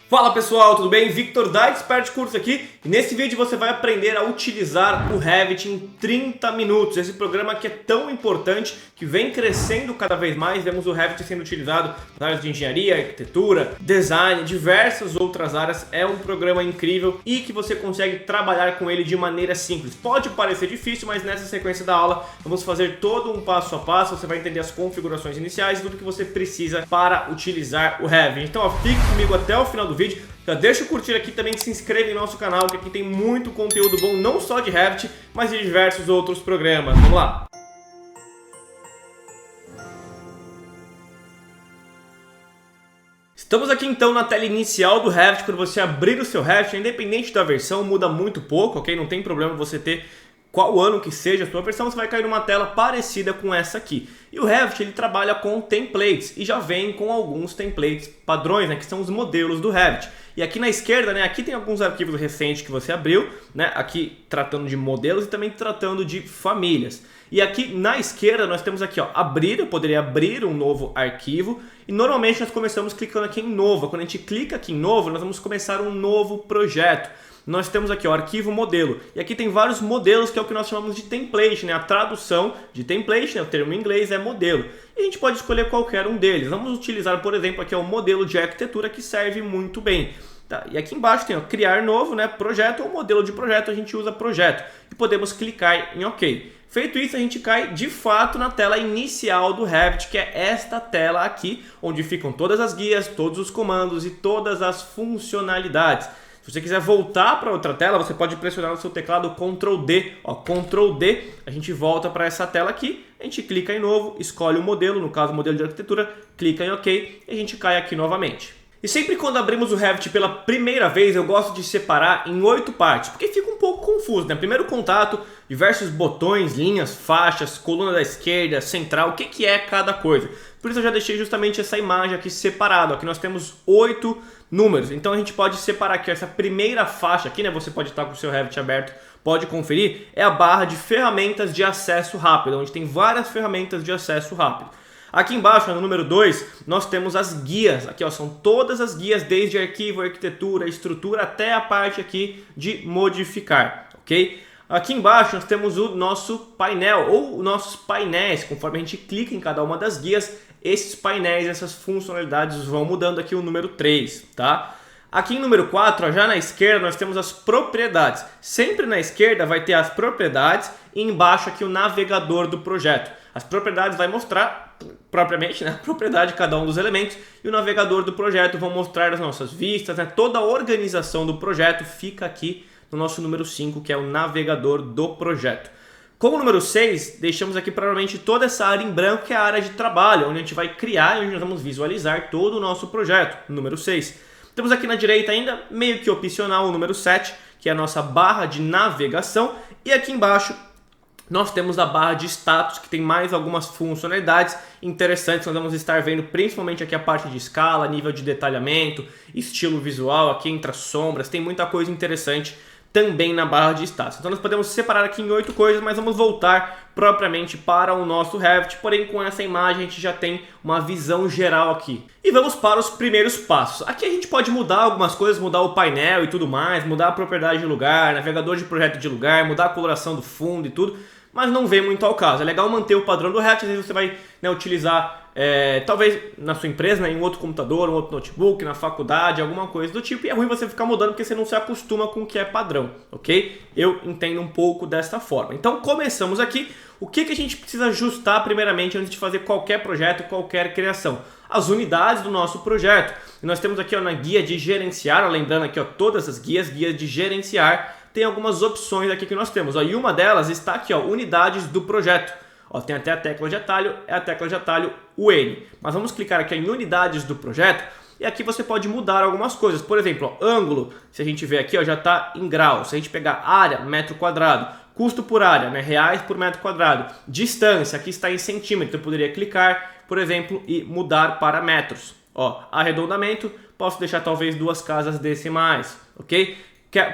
Fala pessoal, tudo bem? Victor da Expert Cursos aqui e nesse vídeo você vai aprender a utilizar o Revit em 30 minutos. Esse programa que é tão importante, que vem crescendo cada vez mais. Vemos o Revit sendo utilizado nas áreas de engenharia, arquitetura, design, diversas outras áreas. É um programa incrível e que você consegue trabalhar com ele de maneira simples. Pode parecer difícil, mas nessa sequência da aula vamos fazer todo um passo a passo. Você vai entender as configurações iniciais e tudo que você precisa para utilizar o Revit. Então fique comigo até o final do vídeo. Já deixa o curtir aqui também, se inscreve em nosso canal, que aqui tem muito conteúdo bom, não só de Revit, mas de diversos outros programas. Vamos lá! Estamos aqui então na tela inicial do Revit. Quando você abrir o seu Revit, independente da versão, muda muito pouco, ok? Não tem problema você ter qual ano que seja a sua versão, você vai cair numa tela parecida com essa aqui. E o Revit ele trabalha com templates e já vem com alguns templates padrões, né, que são os modelos do Revit. E aqui na esquerda, né, aqui tem alguns arquivos recentes que você abriu, né, aqui tratando de modelos e também tratando de famílias. E aqui na esquerda nós temos aqui, ó, abrir, eu poderia abrir um novo arquivo e normalmente nós começamos clicando aqui em novo. Quando a gente clica aqui em novo, nós vamos começar um novo projeto. Nós temos aqui o arquivo modelo e aqui tem vários modelos que é o que nós chamamos de template, né? A tradução de template, né? O termo em inglês é modelo. E a gente pode escolher qualquer um deles. Vamos utilizar, por exemplo, aqui o modelo de arquitetura que serve muito bem. Tá? E aqui embaixo tem ó, criar novo, né? Projeto ou modelo de projeto, a gente usa projeto e podemos clicar em OK. Feito isso, a gente cai de fato na tela inicial do Revit, que é esta tela aqui, onde ficam todas as guias, todos os comandos e todas as funcionalidades. Se você quiser voltar para outra tela, você pode pressionar no seu teclado Ctrl D. Ó, Ctrl D, a gente volta para essa tela aqui, a gente clica em novo, escolhe o modelo, no caso o modelo de arquitetura, clica em OK e a gente cai aqui novamente. E sempre quando abrimos o Revit pela primeira vez, eu gosto de separar em 8 partes, porque fica um pouco confuso, né? Primeiro contato, diversos botões, linhas, faixas, coluna da esquerda, central, o que é cada coisa. Por isso eu já deixei justamente essa imagem aqui separada. Aqui nós temos 8 números, então a gente pode separar aqui essa primeira faixa aqui, né? Você pode estar com o seu Revit aberto, pode conferir, é a barra de ferramentas de acesso rápido, onde tem várias ferramentas de acesso rápido. Aqui embaixo, no número 2, nós temos as guias. Aqui ó, são todas as guias, desde arquivo, arquitetura, estrutura, até a parte aqui de modificar, ok? Aqui embaixo nós temos o nosso painel, ou os nossos painéis. Conforme a gente clica em cada uma das guias, esses painéis, essas funcionalidades vão mudando aqui o número 3, tá? Aqui em número 4, ó, já na esquerda, nós temos as propriedades. Sempre na esquerda vai ter as propriedades e embaixo aqui o navegador do projeto. As propriedades vai mostrar propriamente, né, a propriedade de cada um dos elementos e o navegador do projeto vão mostrar as nossas vistas, né, toda a organização do projeto fica aqui no nosso número 5, que é o navegador do projeto. Como número 6, deixamos aqui provavelmente toda essa área em branco, que é a área de trabalho, onde a gente vai criar e onde nós vamos visualizar todo o nosso projeto, número 6. Temos aqui na direita ainda, meio que opcional, o número 7, que é a nossa barra de navegação. E aqui embaixo nós temos a barra de status, que tem mais algumas funcionalidades interessantes. Nós vamos estar vendo principalmente aqui a parte de escala, nível de detalhamento, estilo visual, aqui entra sombras, tem muita coisa interessante também na barra de status. Então nós podemos separar aqui em 8 coisas, mas vamos voltar propriamente para o nosso Revit, porém com essa imagem a gente já tem uma visão geral aqui. E vamos para os primeiros passos. Aqui a gente pode mudar algumas coisas, mudar o painel e tudo mais, mudar a propriedade de lugar, navegador de projeto de lugar, mudar a coloração do fundo e tudo, mas não vem muito ao caso. É legal manter o padrão do Revit, às vezes você vai, né, utilizar talvez na sua empresa, né, em outro computador, um outro notebook, na faculdade, alguma coisa do tipo, e é ruim você ficar mudando porque você não se acostuma com o que é padrão, ok? Eu entendo um pouco desta forma. Então começamos aqui. O que a gente precisa ajustar primeiramente antes de fazer qualquer projeto, qualquer criação? As unidades do nosso projeto. E nós temos aqui ó, na guia de gerenciar, ó, lembrando aqui ó, todas as guias de gerenciar, tem algumas opções aqui que nós temos. Ó, e uma delas está aqui, ó, unidades do projeto. Ó, tem até a tecla de atalho, é a tecla de atalho UN. Mas vamos clicar aqui em unidades do projeto e aqui você pode mudar algumas coisas. Por exemplo, ó, ângulo, se a gente ver aqui, ó, já está em graus. Se a gente pegar área, metro quadrado, custo por área, né, reais por metro quadrado, distância, aqui está em centímetro. Eu poderia clicar, por exemplo, e mudar para metros. Ó, arredondamento, posso deixar talvez 2 casas decimais, ok?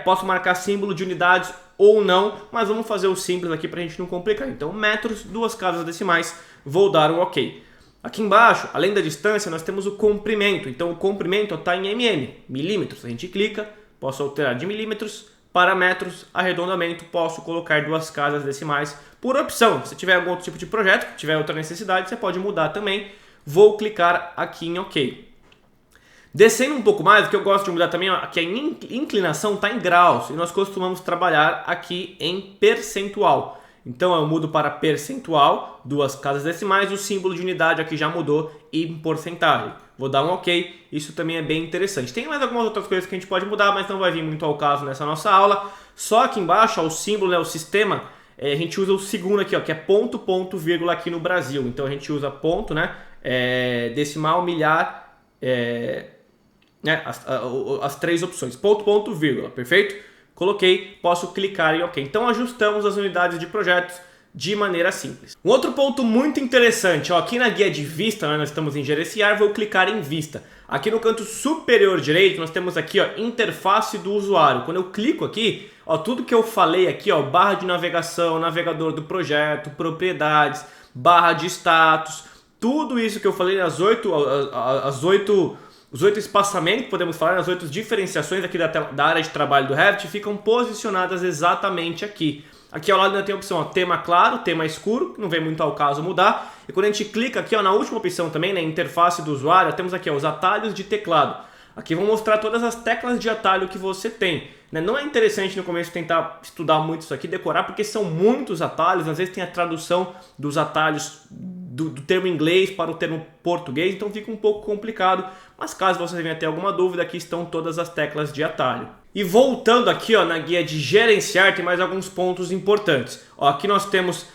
Posso marcar símbolo de unidades ou não, mas vamos fazer o simples aqui para a gente não complicar. Então, metros, 2 casas decimais, vou dar um OK. Aqui embaixo, além da distância, nós temos o comprimento. Então o comprimento está em mm, milímetros. A gente clica, posso alterar de milímetros para metros, arredondamento, posso colocar 2 casas decimais por opção. Se tiver algum outro tipo de projeto, tiver outra necessidade, você pode mudar também. Vou clicar aqui em OK. Descendo um pouco mais, o que eu gosto de mudar também, ó, que a inclinação está em graus e nós costumamos trabalhar aqui em percentual. Então eu mudo para percentual, 2 casas decimais, o símbolo de unidade aqui já mudou em porcentagem. Vou dar um OK, isso também é bem interessante. Tem mais algumas outras coisas que a gente pode mudar, mas não vai vir muito ao caso nessa nossa aula. Só aqui embaixo, ó, o símbolo, né, o sistema, a gente usa o segundo aqui, ó, que é ponto, ponto, vírgula aqui no Brasil. Então a gente usa ponto, né, decimal, milhar, as 3 opções, ponto, ponto, vírgula, perfeito? Coloquei, posso clicar em OK. Então ajustamos as unidades de projetos de maneira simples. Um outro ponto muito interessante, ó, aqui na guia de vista, né, nós estamos em gerenciar, vou clicar em vista. Aqui no canto superior direito nós temos aqui, ó, interface do usuário. Quando eu clico aqui, ó, tudo que eu falei aqui, ó, barra de navegação, navegador do projeto, propriedades, barra de status, tudo isso que eu falei nas os 8 espaçamentos, podemos falar, as 8 diferenciações aqui da área de trabalho do Revit ficam posicionadas exatamente aqui. Aqui ao lado ainda tem a opção, ó, tema claro, tema escuro, que não vem muito ao caso mudar. E quando a gente clica aqui, ó, na última opção também, na interface do usuário, temos aqui, ó, os atalhos de teclado. Aqui vão mostrar todas as teclas de atalho que você tem. Né? Não é interessante no começo tentar estudar muito isso aqui, decorar, porque são muitos atalhos, às vezes tem a tradução dos atalhos do termo inglês para o termo português, então fica um pouco complicado, mas caso você venha ter alguma dúvida, aqui estão todas as teclas de atalho. E voltando aqui, ó, na guia de gerenciar, tem mais alguns pontos importantes. Ó, aqui nós temos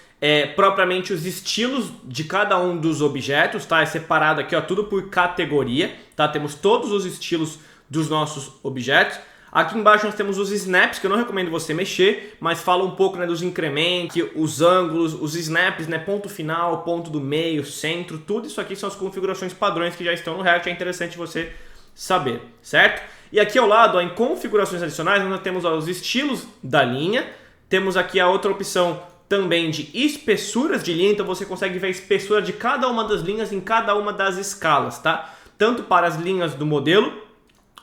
propriamente os estilos de cada um dos objetos, tá? É separado aqui, ó, tudo por categoria, tá? Temos todos os estilos dos nossos objetos. Aqui embaixo nós temos os snaps, que eu não recomendo você mexer, mas fala um pouco, né, dos incrementos, os ângulos, os snaps, né, ponto final, ponto do meio, centro, tudo isso aqui são as configurações padrões que já estão no Revit, é interessante você saber, certo? E aqui ao lado, ó, em configurações adicionais, nós temos, ó, os estilos da linha, temos aqui a outra opção também de espessuras de linha, então você consegue ver a espessura de cada uma das linhas em cada uma das escalas, tá? Tanto para as linhas do modelo,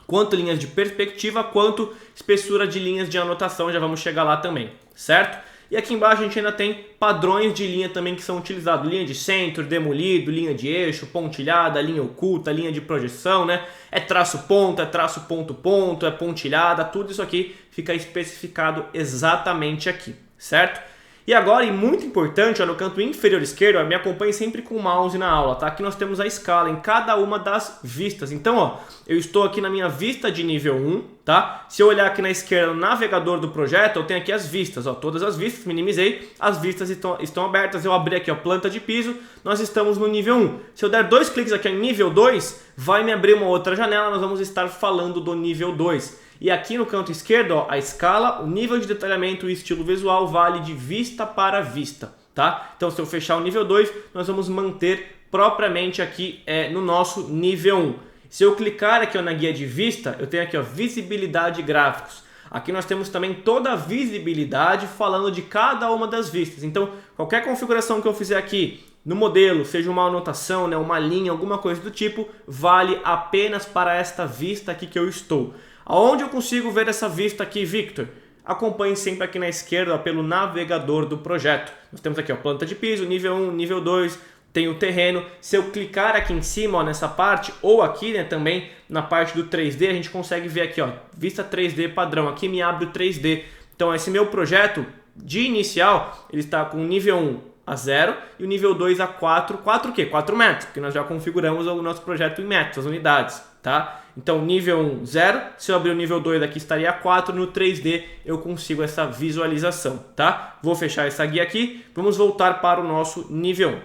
quanto linhas de perspectiva, quanto espessura de linhas de anotação, já vamos chegar lá também, certo? E aqui embaixo a gente ainda tem padrões de linha também que são utilizados, linha de centro, demolido, linha de eixo, pontilhada, linha oculta, linha de projeção, né? É traço ponto, é traço ponto ponto, é pontilhada, tudo isso aqui fica especificado exatamente aqui, certo? E agora, e muito importante, ó, no canto inferior esquerdo, ó, me acompanhe sempre com o mouse na aula, tá? Aqui nós temos a escala em cada uma das vistas. Então, ó, eu estou aqui na minha vista de nível 1, tá? Se eu olhar aqui na esquerda no navegador do projeto, eu tenho aqui as vistas, ó, todas as vistas, minimizei, as vistas estão abertas, eu abri aqui, ó, planta de piso, nós estamos no nível 1. Se eu der 2 cliques aqui em nível 2, vai me abrir uma outra janela, nós vamos estar falando do nível 2. E aqui no canto esquerdo, ó, a escala, o nível de detalhamento e estilo visual vale de vista para vista, tá? Então se eu fechar o nível 2, nós vamos manter propriamente aqui no nosso nível 1. Se eu clicar aqui, ó, na guia de vista, eu tenho aqui, ó, visibilidade e gráficos. Aqui nós temos também toda a visibilidade falando de cada uma das vistas. Então qualquer configuração que eu fizer aqui no modelo, seja uma anotação, né, uma linha, alguma coisa do tipo, vale apenas para esta vista aqui que eu estou. Aonde eu consigo ver essa vista aqui, Victor? Acompanhe sempre aqui na esquerda, ó, pelo navegador do projeto. Nós temos aqui, ó, planta de piso, nível 1, nível 2, tem o terreno. Se eu clicar aqui em cima, ó, nessa parte, ou aqui, né, também na parte do 3D, a gente consegue ver aqui, ó, vista 3D padrão. Aqui me abre o 3D. Então esse meu projeto de inicial, ele está com o nível 1 a 0 e o nível 2 a 4. 4 o quê? 4 metros, porque nós já configuramos o nosso projeto em metros, as unidades, tá? Então nível 1, 0, se eu abrir o nível 2 aqui estaria a 4, no 3D eu consigo essa visualização, tá? Vou fechar essa guia aqui, vamos voltar para o nosso nível 1.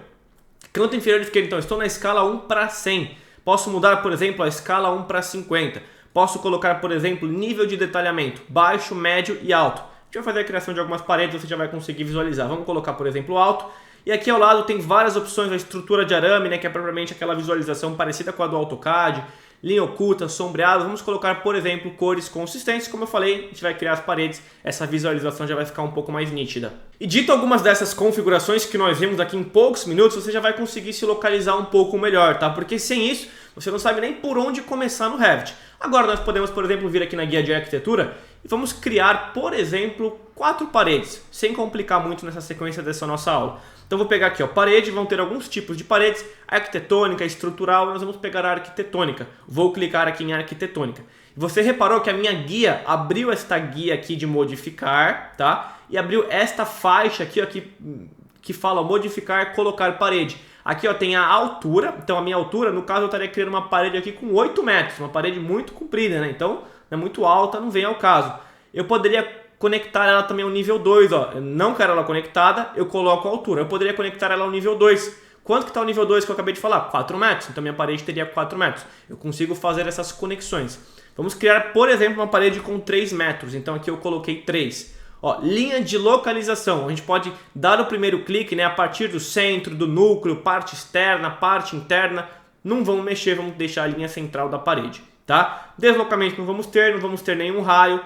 Canto inferior esquerdo, então, estou na escala 1 para 100. Posso mudar, por exemplo, a escala 1 para 50. Posso colocar, por exemplo, nível de detalhamento, baixo, médio e alto. A gente vai fazer a criação de algumas paredes, você já vai conseguir visualizar. Vamos colocar, por exemplo, alto. E aqui ao lado tem várias opções, a estrutura de arame, né, que é propriamente aquela visualização parecida com a do AutoCAD, linha oculta, sombreado, vamos colocar, por exemplo, cores consistentes. Como eu falei, a gente vai criar as paredes, essa visualização já vai ficar um pouco mais nítida. E dito algumas dessas configurações que nós vimos aqui em poucos minutos, você já vai conseguir se localizar um pouco melhor, tá? Porque sem isso, você não sabe nem por onde começar no Revit. Agora nós podemos, por exemplo, vir aqui na guia de arquitetura e vamos criar, por exemplo, 4 paredes, sem complicar muito nessa sequência dessa nossa aula. Então vou pegar aqui, ó, parede, vão ter alguns tipos de paredes, arquitetônica, estrutural, nós vamos pegar a arquitetônica. Vou clicar aqui em arquitetônica. Você reparou que a minha guia abriu esta guia aqui de modificar, tá? E abriu esta faixa aqui, ó, que fala modificar, colocar parede. Aqui, ó, tem a altura, então a minha altura, no caso eu estaria criando uma parede aqui com 8 metros, uma parede muito comprida, né? Então não é muito alta, não vem ao caso. Eu poderia conectar ela também ao nível 2, ó. Eu não quero ela conectada, eu coloco a altura. Eu poderia conectar ela ao nível 2. Quanto que está o nível 2 que eu acabei de falar? 4 metros. Então minha parede teria 4 metros. Eu consigo fazer essas conexões. Vamos criar, por exemplo, uma parede com 3 metros. Então aqui eu coloquei 3. Ó, linha de localização. A gente pode dar o primeiro clique, né, a partir do centro, do núcleo, parte externa, parte interna. Não vamos mexer, vamos deixar a linha central da parede, tá? Deslocamento não vamos ter nenhum raio.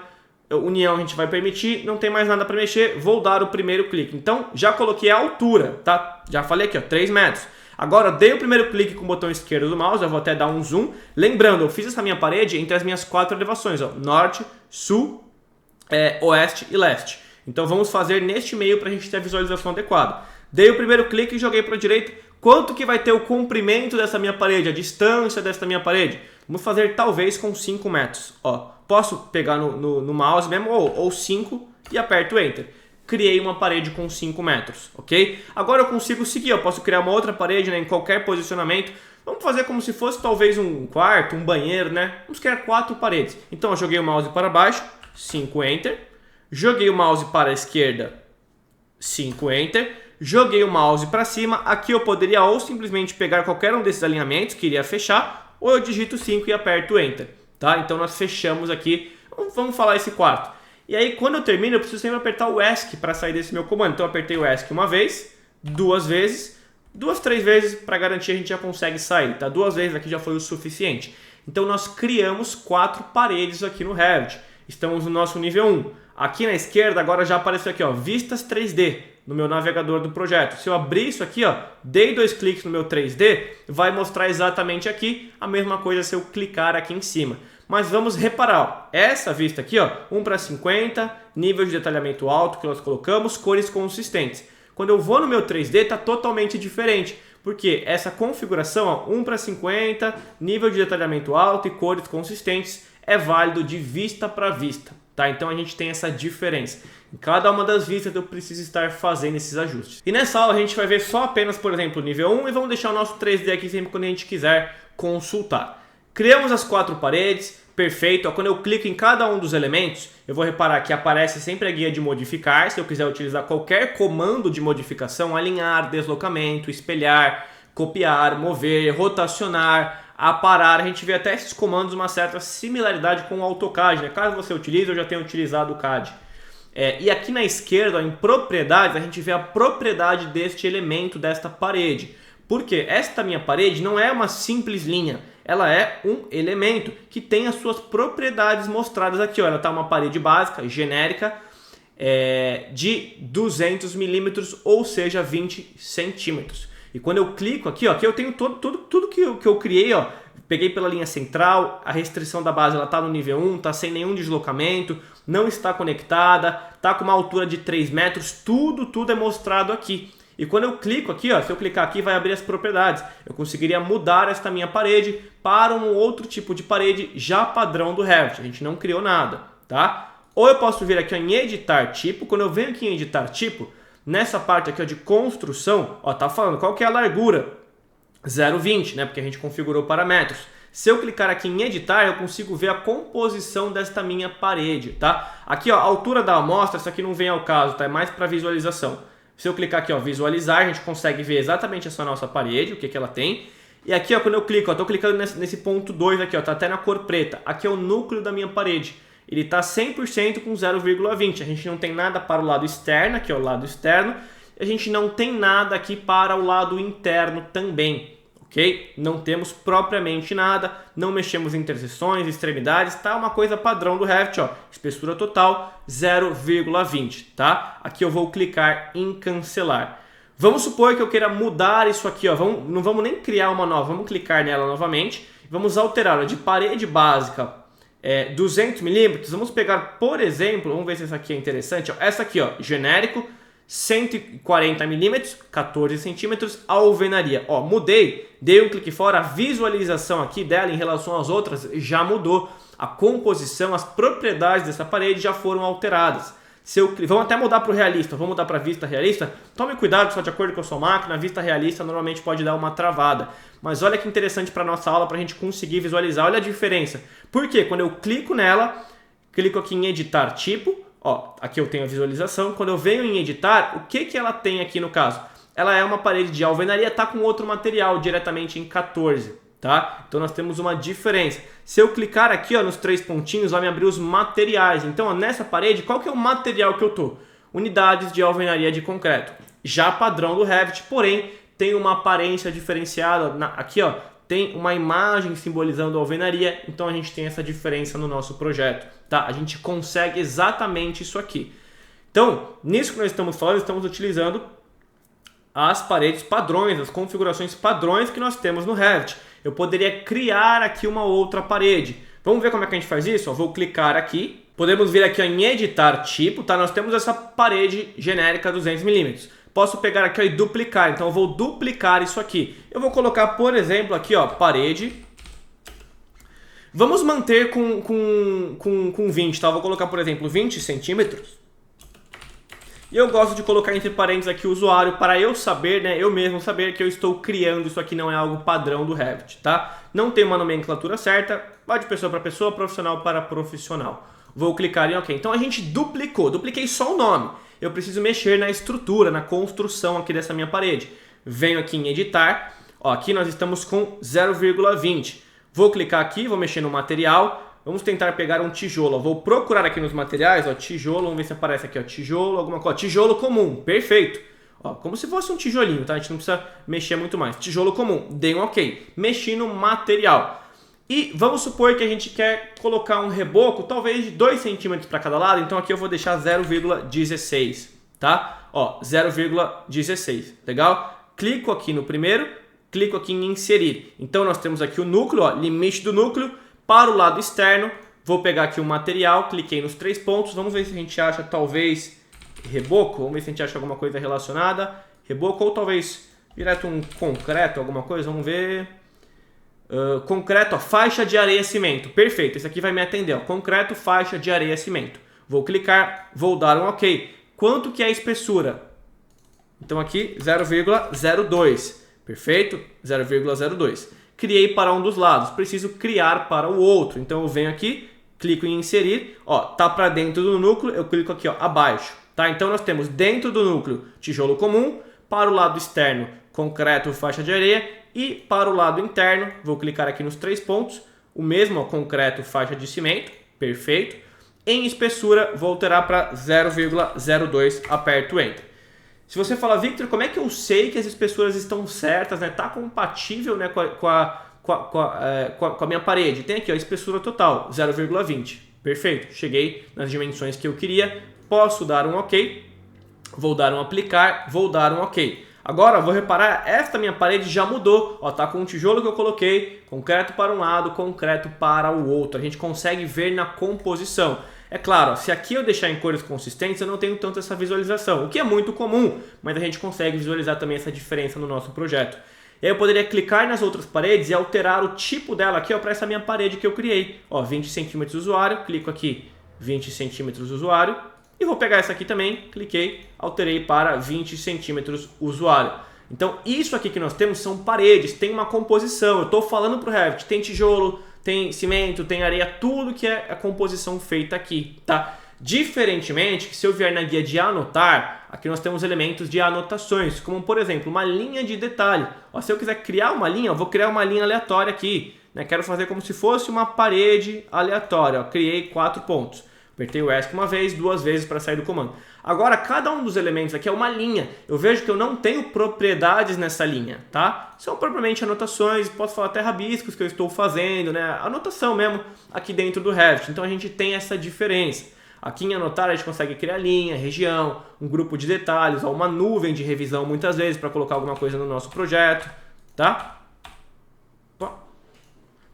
União a gente vai permitir, não tem mais nada para mexer, vou dar o primeiro clique. Então já coloquei a altura, tá? Já falei aqui, ó, 3 metros. Agora dei o primeiro clique com o botão esquerdo do mouse, eu vou até dar um zoom. Lembrando, eu fiz essa minha parede entre as minhas 4 elevações, ó, norte, sul, oeste e leste. Então vamos fazer neste meio para a gente ter a visualização adequada. Dei o primeiro clique e joguei para a direita. Quanto que vai ter o comprimento dessa minha parede, a distância dessa minha parede? Vamos fazer talvez com 5 metros. Ó, posso pegar no mouse mesmo ou 5 e aperto Enter. Criei uma parede com 5 metros, ok? Agora eu consigo seguir, eu posso criar uma outra parede, né, em qualquer posicionamento. Vamos fazer como se fosse talvez um quarto, um banheiro, né? Vamos criar 4 paredes. Então eu joguei o mouse para baixo, 5 Enter. Joguei o mouse para a esquerda, 5 Enter. Joguei o mouse para cima. Aqui eu poderia ou simplesmente pegar qualquer um desses alinhamentos que iria fechar, ou eu digito 5 e aperto Enter, tá? Então nós fechamos aqui. Vamos falar esse quarto. E aí quando eu termino eu preciso sempre apertar o ESC para sair desse meu comando. Então eu apertei o ESC uma vez, 2 vezes, 2, 3 vezes para garantir a gente já consegue sair, tá? 2 vezes aqui já foi o suficiente. Então nós criamos 4 paredes aqui no Revit. Estamos no nosso nível 1. Aqui na esquerda agora já apareceu aqui, ó, vistas 3D no meu navegador do projeto. Se eu abrir isso aqui, ó, dei 2 cliques no meu 3D, vai mostrar exatamente aqui a mesma coisa se eu clicar aqui em cima. Mas vamos reparar, ó, essa vista aqui, ó, 1:50, nível de detalhamento alto que nós colocamos, cores consistentes. Quando eu vou no meu 3D, está totalmente diferente, porque essa configuração, ó, 1:50, nível de detalhamento alto e cores consistentes, é válido de vista para vista, tá? Então a gente tem essa diferença. Em cada uma das vistas eu preciso estar fazendo esses ajustes. E nessa aula a gente vai ver só apenas, por exemplo, o nível 1 e vamos deixar o nosso 3D aqui sempre quando a gente quiser consultar. Criamos as 4 paredes, perfeito. Quando eu clico em cada um dos elementos, eu vou reparar que aparece sempre a guia de modificar. Se eu quiser utilizar qualquer comando de modificação, alinhar, deslocamento, espelhar, copiar, mover, rotacionar, aparar, a gente vê até esses comandos uma certa similaridade com o AutoCAD, né? Caso você utilize, eu já tenho utilizado o CAD. E aqui na esquerda, ó, em propriedades, a gente vê a propriedade deste elemento, desta parede. Porque esta minha parede não é uma simples linha, ela é um elemento que tem as suas propriedades mostradas aqui. Ó. Ela está uma parede básica, genérica, de 200 milímetros, ou seja, 20 centímetros. E quando eu clico aqui, ó, aqui eu tenho tudo que eu criei, ó, peguei pela linha central, a restrição da base está no nível 1, está sem nenhum deslocamento, não está conectada, está com uma altura de 3 metros, tudo é mostrado aqui. E quando eu clico aqui, ó, se eu clicar aqui vai abrir as propriedades. Eu conseguiria mudar esta minha parede para um outro tipo de parede já padrão do Revit. A gente não criou nada, tá? Ou eu posso vir aqui, ó, em editar tipo. Quando eu venho aqui em editar tipo, nessa parte aqui, ó, de construção, ó, tá falando qual que é a largura. 0,20, né? Porque a gente configurou para metros. Se eu clicar aqui em editar, eu consigo ver a composição desta minha parede, tá? Aqui, ó, a altura da amostra, isso aqui não vem ao caso, tá? É mais para visualização. Se eu clicar aqui, ó, visualizar, a gente consegue ver exatamente essa nossa parede, o que ela tem. E aqui, ó, quando eu clico, ó, tô clicando nesse ponto 2 aqui, ó, tá até na cor preta. Aqui é o núcleo da minha parede. Ele tá 100% com 0,20. A gente não tem nada para o lado externo, aqui é o lado externo. A gente não tem nada aqui para o lado interno também, ok? Não temos propriamente nada, não mexemos em interseções, extremidades, tá? Uma coisa padrão do Revit, ó, espessura total 0,20, tá? Aqui eu vou clicar em cancelar. Vamos supor que eu queira mudar isso aqui, ó, não vamos nem criar uma nova, vamos clicar nela novamente, vamos alterar, ó, de parede básica 200 milímetros, vamos pegar, por exemplo, vamos ver se essa aqui é interessante, ó, essa aqui, ó, genérico, 140 milímetros, 14 centímetros, alvenaria. Ó, mudei, dei um clique fora, a visualização aqui dela em relação às outras já mudou. A composição, as propriedades dessa parede já foram alteradas. Vamos até mudar para o realista, vamos mudar para a vista realista. Tome cuidado, só de acordo com a sua máquina, a vista realista normalmente pode dar uma travada. Mas olha que interessante para a nossa aula, para a gente conseguir visualizar. Olha a diferença. Por quê? Quando eu clico nela, clico aqui em editar tipo, ó, aqui eu tenho a visualização. Quando eu venho em editar, o que ela tem aqui no caso? Ela é uma parede de alvenaria, tá com outro material diretamente em 14, tá? Então nós temos uma diferença. Se eu clicar aqui, ó, nos 3 pontinhos, vai me abrir os materiais. Então, ó, nessa parede, qual que é o material que eu tô? Unidades de alvenaria de concreto. Já padrão do Revit, porém tem uma aparência diferenciada. Aqui, ó, tem uma imagem simbolizando a alvenaria, então a gente tem essa diferença no nosso projeto, tá? A gente consegue exatamente isso aqui. Então, nisso que nós estamos falando, estamos utilizando as paredes padrões, as configurações padrões que nós temos no Revit. Eu poderia criar aqui uma outra parede. Vamos ver como é que a gente faz isso? Eu vou clicar aqui, podemos vir aqui, ó, em editar tipo, tá? Nós temos essa parede genérica 200 milímetros. Posso pegar aqui, ó, e duplicar, então eu vou duplicar isso aqui. Eu vou colocar, por exemplo, aqui, ó, parede. Vamos manter com 20, tá? Eu vou colocar, por exemplo, 20 centímetros. E eu gosto de colocar entre parênteses aqui o usuário para eu saber, né, eu mesmo saber que eu estou criando isso aqui, não é algo padrão do Revit, tá? Não tem uma nomenclatura certa, vai de pessoa para pessoa, profissional para profissional. Vou clicar em OK. Então a gente dupliquei só o nome. Eu preciso mexer na estrutura, na construção aqui dessa minha parede. Venho aqui em editar, ó, aqui nós estamos com 0,20. Vou clicar aqui, vou mexer no material, vamos tentar pegar um tijolo. Ó, vou procurar aqui nos materiais, ó, tijolo, vamos ver se aparece aqui, ó, tijolo, alguma coisa, tijolo comum, perfeito. Ó, como se fosse um tijolinho, tá? A gente não precisa mexer muito mais. Tijolo comum, dei um OK. Mexi no material. E vamos supor que a gente quer colocar um reboco, talvez de 2 centímetros para cada lado, então aqui eu vou deixar 0,16, tá? Ó, 0,16, legal? Clico aqui no primeiro, clico aqui em inserir. Então nós temos aqui o núcleo, ó, limite do núcleo para o lado externo. Vou pegar aqui o material, cliquei nos 3 pontos, vamos ver se a gente acha talvez reboco, vamos ver se a gente acha alguma coisa relacionada. Reboco ou talvez direto um concreto, alguma coisa, vamos ver... concreto, ó, faixa de areia cimento, perfeito, esse aqui vai me atender, ó, concreto, faixa de areia cimento. Vou clicar, vou dar um OK. Quanto que é a espessura? Então aqui 0,02, perfeito, 0,02. Criei para um dos lados, preciso criar para o outro, então eu venho aqui, clico em inserir, ó, tá para dentro do núcleo, eu clico aqui, ó, abaixo, tá? Então nós temos dentro do núcleo tijolo comum, para o lado externo concreto, faixa de areia. E para o lado interno, vou clicar aqui nos 3 pontos, o mesmo, ó, concreto, faixa de cimento, perfeito. Em espessura, vou alterar para 0,02, aperto Enter. Se você fala, Victor, como é que eu sei que as espessuras estão certas, né? Tá compatível, né, com a minha parede? Tem aqui, ó, a espessura total, 0,20, perfeito. Cheguei nas dimensões que eu queria, posso dar um OK, vou dar um aplicar, vou dar um OK. Agora, vou reparar, esta minha parede já mudou. Ó, tá com o tijolo que eu coloquei, concreto para um lado, concreto para o outro. A gente consegue ver na composição. É claro, ó, se aqui eu deixar em cores consistentes, eu não tenho tanto essa visualização, o que é muito comum, mas a gente consegue visualizar também essa diferença no nosso projeto. E aí eu poderia clicar nas outras paredes e alterar o tipo dela aqui, ó, para essa minha parede que eu criei. Ó, 20 centímetros usuário, clico aqui, 20 centímetros usuário. E vou pegar essa aqui também, cliquei, alterei para 20 centímetros usuário. Então isso aqui que nós temos são paredes, tem uma composição. Eu estou falando para o Revit, tem tijolo, tem cimento, tem areia, tudo que é a composição feita aqui, tá? Diferentemente, que se eu vier na guia de anotar, aqui nós temos elementos de anotações, como por exemplo, uma linha de detalhe. Ó, se eu quiser criar uma linha, eu vou criar uma linha aleatória aqui, né? Quero fazer como se fosse uma parede aleatória. Ó, criei 4 pontos. Apertei o ESC uma vez, 2 vezes para sair do comando. Agora, cada um dos elementos aqui é uma linha. Eu vejo que eu não tenho propriedades nessa linha, tá? São propriamente anotações, posso falar até rabiscos que eu estou fazendo, né? Anotação mesmo aqui dentro do Revit. Então a gente tem essa diferença. Aqui em anotar a gente consegue criar linha, região, um grupo de detalhes, uma nuvem de revisão muitas vezes para colocar alguma coisa no nosso projeto, tá?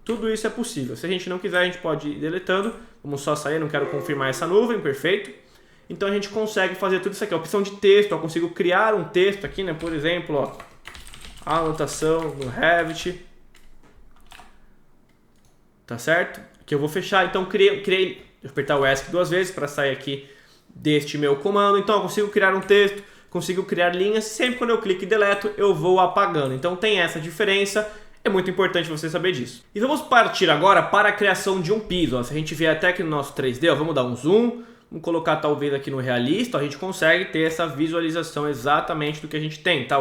Tudo isso é possível. Se a gente não quiser, a gente pode ir deletando. Vamos só sair, não quero confirmar essa nuvem, perfeito. Então a gente consegue fazer tudo isso aqui. A opção de texto, eu consigo criar um texto aqui, né? Por exemplo, ó, a anotação no Revit. Tá certo? Aqui eu vou fechar, então criei, vou apertar o ESC 2 vezes para sair aqui deste meu comando. Então eu consigo criar um texto, consigo criar linhas. Sempre quando eu clico e deleto, eu vou apagando. Então tem essa diferença. É muito importante você saber disso. E vamos partir agora para a criação de um piso. Ó, se a gente vier até aqui no nosso 3D, ó, vamos dar um zoom, vamos colocar talvez aqui no realista, ó, a gente consegue ter essa visualização exatamente do que a gente tem, tá?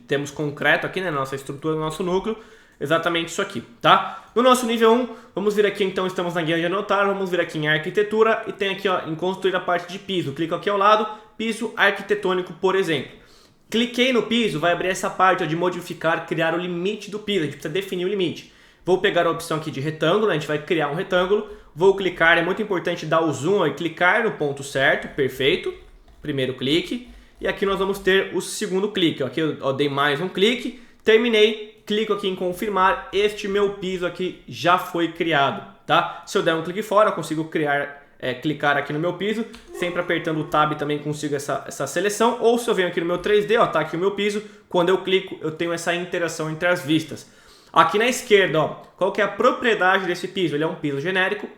Temos concreto aqui, né, na nossa estrutura, no nosso núcleo, exatamente isso aqui, tá? No nosso nível 1, vamos vir aqui, então estamos na guia de anotar, vamos vir aqui em arquitetura e tem aqui, ó, em construir a parte de piso. Clico aqui ao lado, piso arquitetônico, por exemplo. Cliquei no piso, vai abrir essa parte ó, de modificar, criar o limite do piso. A gente precisa definir o limite. Vou pegar a opção aqui de retângulo, a gente vai criar um retângulo. Vou clicar, é muito importante dar o zoom ó, e clicar no ponto certo, perfeito. Primeiro clique. E aqui nós vamos ter o segundo clique. Ó. Aqui eu dei mais um clique, terminei, clico aqui em confirmar. Este meu piso aqui já foi criado, tá? Se eu der um clique fora, eu consigo clicar aqui no meu piso, sempre apertando o Tab também consigo essa seleção, ou se eu venho aqui no meu 3D, ó, tá aqui o meu piso, quando eu clico eu tenho essa interação entre as vistas. Aqui na esquerda, ó, qual que é a propriedade desse piso? Ele é um piso genérico,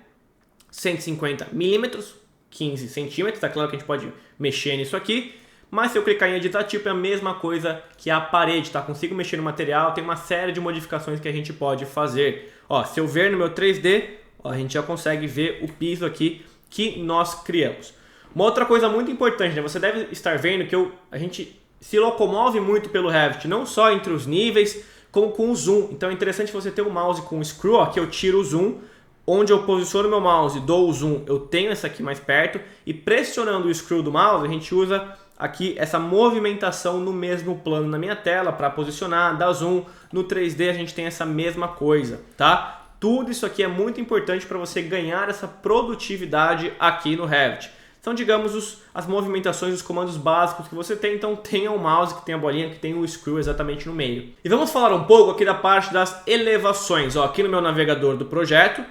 150 milímetros, 15 centímetros, tá claro que a gente pode mexer nisso aqui, mas se eu clicar em editar tipo é a mesma coisa que a parede, tá? Consigo mexer no material, tem uma série de modificações que a gente pode fazer. Ó, se eu ver no meu 3D, ó, a gente já consegue ver o piso aqui que nós criamos. Uma outra coisa muito importante, né? Você deve estar vendo que a gente se locomove muito pelo Revit, não só entre os níveis, como com o zoom. Então é interessante você ter o mouse com o screw, ó, que eu tiro o zoom, onde eu posiciono meu mouse, dou o zoom, eu tenho essa aqui mais perto, e pressionando o screw do mouse, a gente usa aqui essa movimentação no mesmo plano na minha tela para posicionar, dar zoom. No 3D a gente tem essa mesma coisa, tá? Tudo isso aqui é muito importante para você ganhar essa produtividade aqui no Revit. São, digamos, as movimentações, os comandos básicos que você tem. Então tenha o mouse, que tem a bolinha, que tem o screw exatamente no meio. E vamos falar um pouco aqui da parte das elevações. Ó, aqui no meu navegador do projeto,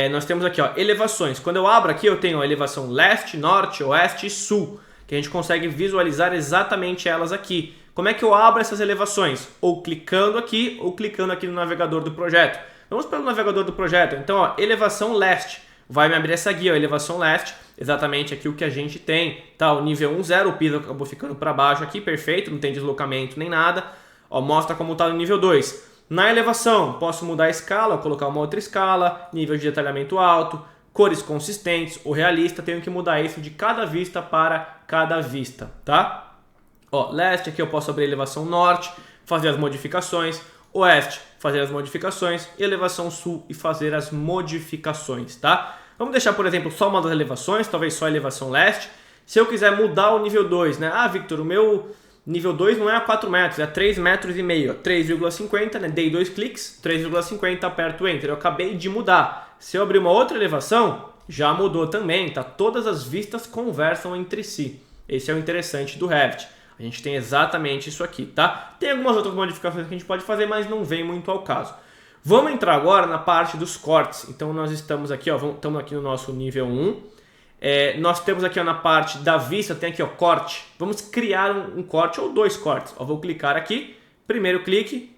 nós temos aqui ó, elevações. Quando eu abro aqui, eu tenho a elevação leste, norte, oeste e sul, que a gente consegue visualizar exatamente elas aqui. Como é que eu abro essas elevações? Ou clicando aqui, ou clicando aqui no navegador do projeto. Vamos para o navegador do projeto. Então, ó, elevação leste. Vai me abrir essa guia, ó, elevação leste. Exatamente aqui o que a gente tem. Tá, o nível 1, 0, o piso acabou ficando para baixo aqui, perfeito. Não tem deslocamento nem nada. Ó, mostra como está no nível 2. Na elevação, posso mudar a escala, colocar uma outra escala, nível de detalhamento alto, cores consistentes ou realista. Tenho que mudar isso de cada vista para cada vista, tá? Ó, leste, aqui eu posso abrir a elevação norte, fazer as modificações. Oeste, fazer as modificações, e elevação sul e fazer as modificações, tá? Vamos deixar, por exemplo, só uma das elevações, talvez só a elevação leste. Se eu quiser mudar o nível 2, né? Ah, Victor, o meu nível 2 não é a 4 metros, é a 3,5 metros, 3,50, né? Dei 2 cliques, 3,50, aperto Enter. Eu acabei de mudar. Se eu abrir uma outra elevação, já mudou também, tá? Todas as vistas conversam entre si. Esse é o interessante do Revit. A gente tem exatamente isso aqui, tá? Tem algumas outras modificações que a gente pode fazer, mas não vem muito ao caso. Vamos entrar agora na parte dos cortes. Então nós estamos aqui, ó, estamos aqui no nosso nível 1. Nós temos aqui ó, na parte da vista, tem aqui ó, corte. Vamos criar um corte ou 2 cortes. Ó, vou clicar aqui, primeiro clique,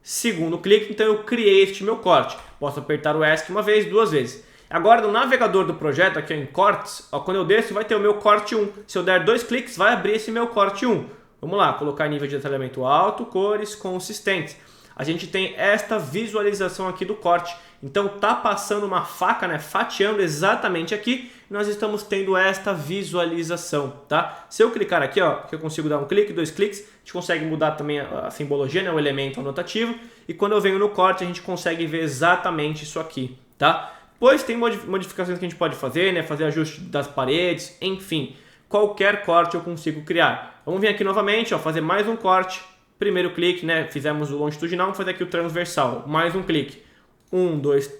segundo clique, então eu criei este meu corte. Posso apertar o ESC uma vez, 2 vezes. Agora no navegador do projeto, aqui ó, em cortes, ó, quando eu desço vai ter o meu corte 1. Se eu der 2 cliques, vai abrir esse meu corte 1. Vamos lá, colocar nível de detalhamento alto, cores consistentes. A gente tem esta visualização aqui do corte. Então tá passando uma faca, né, fatiando exatamente aqui, e nós estamos tendo esta visualização, tá? Se eu clicar aqui, ó, que eu consigo dar um clique, 2 cliques, a gente consegue mudar também a simbologia, né, o elemento anotativo, e quando eu venho no corte a gente consegue ver exatamente isso aqui, tá? pois tem modificações que a gente pode fazer, né? Fazer ajuste das paredes, enfim, qualquer corte eu consigo criar. Vamos vir aqui novamente, ó, fazer mais um corte, primeiro clique, né? Fizemos o longitudinal, vamos fazer aqui o transversal, mais um clique, 1, 2,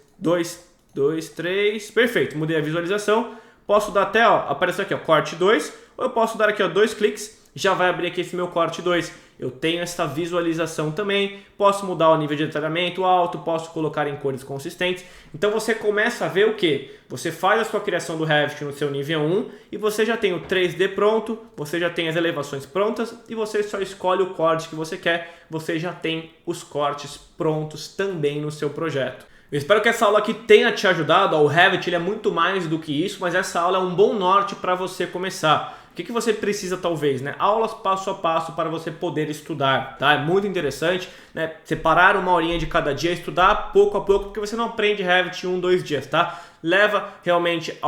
3, perfeito, mudei a visualização, posso dar até, ó, apareceu aqui, ó, corte 2, ou eu posso dar aqui, ó, 2 cliques, já vai abrir aqui esse meu corte 2. Eu tenho essa visualização também, posso mudar o nível de detalhamento alto, posso colocar em cores consistentes. Então você começa a ver o que? Você faz a sua criação do Revit no seu nível 1 e você já tem o 3D pronto, você já tem as elevações prontas e você só escolhe o corte que você quer, você já tem os cortes prontos também no seu projeto. Eu espero que essa aula aqui tenha te ajudado. O Revit ele é muito mais do que isso, mas essa aula é um bom norte para você começar. O que você precisa talvez, né? Aulas passo a passo para você poder estudar, tá? É muito interessante, né? Separar uma horinha de cada dia, estudar pouco a pouco, porque você não aprende Revit em 1, 2 dias, tá? Leva realmente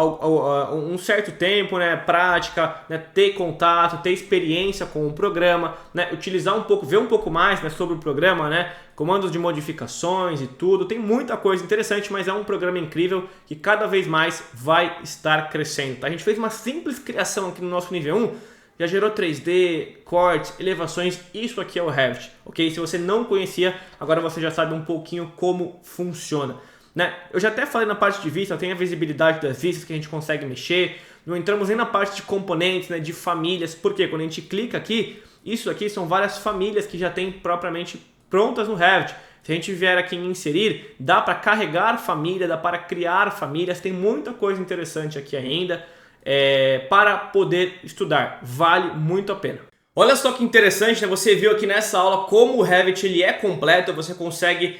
um certo tempo, né? Prática, né? Ter contato, ter experiência com o programa, né? Utilizar um pouco, ver um pouco mais, né? Sobre o programa, né? Comandos de modificações e tudo. Tem muita coisa interessante, mas é um programa incrível que cada vez mais vai estar crescendo, tá? A gente fez uma simples criação aqui no nosso nível 1, já gerou 3D, cortes, elevações, isso aqui é o Revit, ok? Se você não conhecia, agora você já sabe um pouquinho como funciona, né? Eu já até falei na parte de vista, tem a visibilidade das vistas que a gente consegue mexer, não entramos nem na parte de componentes, né, de famílias, porque quando a gente clica aqui, isso aqui são várias famílias que já tem propriamente prontas no Revit. Se a gente vier aqui em inserir, dá para carregar família, dá para criar famílias, tem muita coisa interessante aqui ainda para poder estudar, vale muito a pena. Olha só que interessante, né? Você viu aqui nessa aula como o Revit ele é completo, você consegue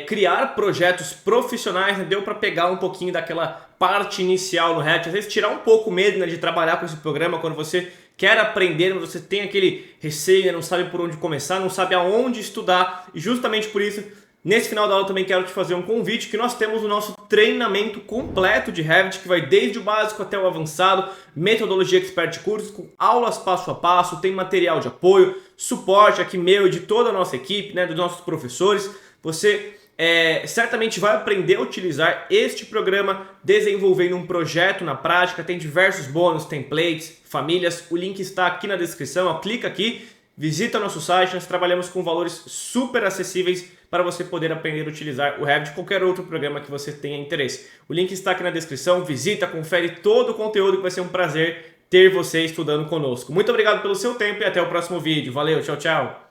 criar projetos profissionais, né? Deu para pegar um pouquinho daquela parte inicial no Revit, às vezes tirar um pouco o medo, né, de trabalhar com esse programa quando você quer aprender, mas você tem aquele receio, não sabe por onde começar, não sabe aonde estudar, e justamente por isso, nesse final da aula também quero te fazer um convite, que nós temos o nosso treinamento completo de Revit, que vai desde o básico até o avançado, metodologia Expert Cursos, com aulas passo a passo, tem material de apoio, suporte aqui meu e de toda a nossa equipe, né, dos nossos professores. Você certamente vai aprender a utilizar este programa desenvolvendo um projeto na prática, tem diversos bônus, templates, famílias, o link está aqui na descrição, ó, clica aqui, visita nosso site, nós trabalhamos com valores super acessíveis para você poder aprender a utilizar o Revit, qualquer outro programa que você tenha interesse. O link está aqui na descrição, visita, confere todo o conteúdo que vai ser um prazer ter você estudando conosco. Muito obrigado pelo seu tempo e até o próximo vídeo. Valeu, tchau, tchau!